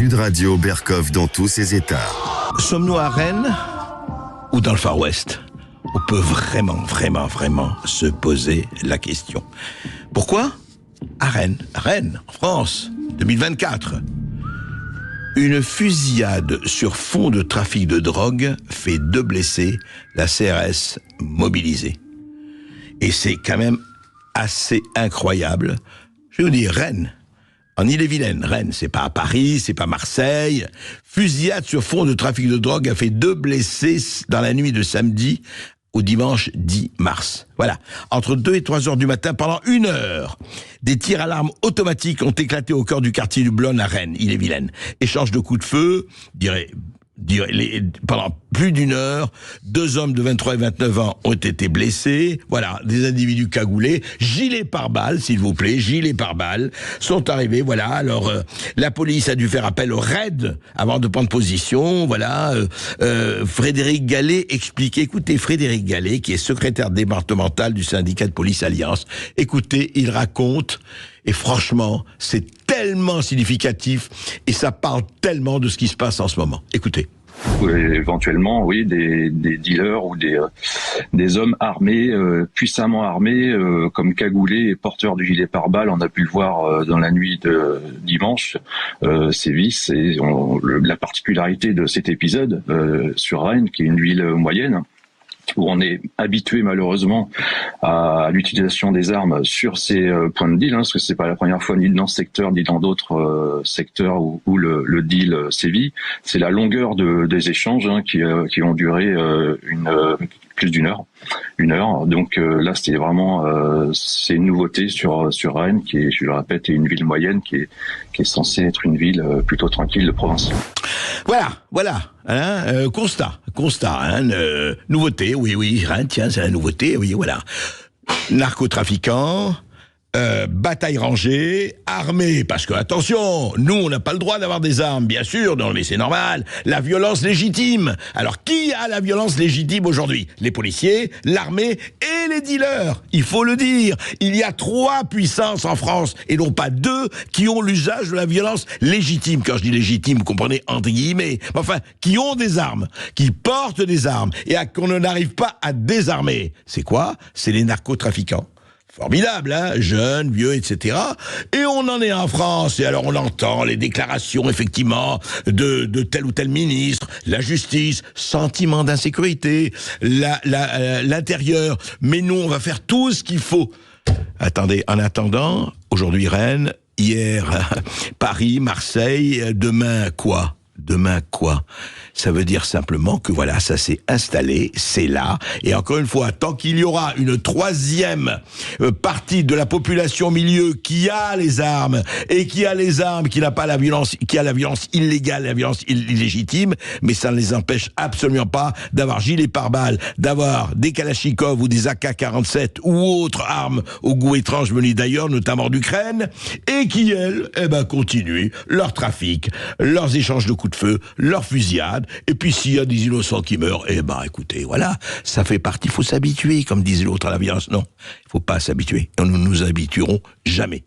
Sud Radio Berkov dans tous ses états. Sommes-nous à Rennes ou dans le Far West ? On peut vraiment se poser la question. Pourquoi ? À Rennes, en France, 2024. Une fusillade sur fond de trafic de drogue fait 2 blessés, la CRS mobilisée. Et c'est quand même assez incroyable. Je vais vous dire, Rennes, en Ille-et-Vilaine, Rennes, c'est pas à Paris, c'est pas Marseille. Fusillade sur fond de trafic de drogue a fait 2 blessés dans la nuit de samedi au dimanche 10 mars. Voilà. Entre 2 et 3 heures du matin, pendant 1 heure, des tirs à l'arme automatiques ont éclaté au cœur du quartier du Blône à Rennes, Ille-et-Vilaine. Échange de coups de feu, pendant plus d'1 heure, 2 hommes de 23 et 29 ans ont été blessés. Voilà, des individus cagoulés, gilets pare-balles, s'il vous plaît, gilets pare-balles, sont arrivés. Voilà, alors la police a dû faire appel au raid avant de prendre position. Voilà, Frédéric Gallet expliquait. Écoutez, Frédéric Gallet, qui est secrétaire départemental du syndicat de police Alliance. Écoutez, il raconte. Et franchement, c'est tellement significatif et ça parle tellement de ce qui se passe en ce moment. Écoutez. Éventuellement, oui, des dealers ou des hommes armés, puissamment armés, comme cagoulés et porteurs du gilet pare-balles. On a pu le voir dans la nuit de dimanche, sévissent. Et la particularité de cet épisode sur Rennes, qui est une ville moyenne, où on est habitué malheureusement à l'utilisation des armes sur ces points de deal, parce que c'est pas la première fois ni dans ce secteur ni dans d'autres secteurs où le deal sévit. C'est la longueur des échanges qui ont duré plus d'1 heure. 1 heure. Donc là, c'était vraiment c'est une nouveauté sur Rennes, qui est, je le répète, est une ville moyenne qui est censée être une ville plutôt tranquille de province. Voilà. Constat. Nouveauté, oui. Rennes, tiens, c'est la nouveauté, oui, voilà. Narcotrafiquants. Bataille rangée, armée, parce que, attention, nous, on n'a pas le droit d'avoir des armes, bien sûr, non, mais c'est normal. La violence légitime. Alors, qui a la violence légitime aujourd'hui ? Les policiers, l'armée et les dealers. Il faut le dire. Il y a 3 puissances en France, et non pas 2, qui ont l'usage de la violence légitime. Quand je dis légitime, vous comprenez, entre guillemets. Enfin, qui ont des armes, qui portent des armes, et qu'on n'arrive pas à désarmer. C'est quoi ? C'est les narcotrafiquants. Formidable, jeunes, vieux, etc. Et on en est en France, et alors on entend les déclarations, effectivement, de tel ou tel ministre, la justice, sentiment d'insécurité, l'intérieur. Mais nous, on va faire tout ce qu'il faut. Attendez, en attendant, aujourd'hui Rennes, hier Paris, Marseille, demain quoi ? Ça veut dire simplement que voilà, ça s'est installé, c'est là, et encore une fois, tant qu'il y aura une 3e partie de la population au milieu qui a les armes, et qui a les armes, qui n'a pas la violence, qui a la violence illégale, la violence illégitime, mais ça ne les empêche absolument pas d'avoir gilet pare-balles, d'avoir des Kalachnikov ou des AK-47 ou autres armes au goût étrange venues d'ailleurs, notamment d'Ukraine, et qui, elles, continuent leur trafic, leurs échanges de coups de feu, leurs fusillades, et puis s'il y a des innocents qui meurent, écoutez, voilà, ça fait partie, il faut s'habituer, comme disait l'autre, à la violence. Non, il ne faut pas s'habituer, et nous ne nous habituerons jamais.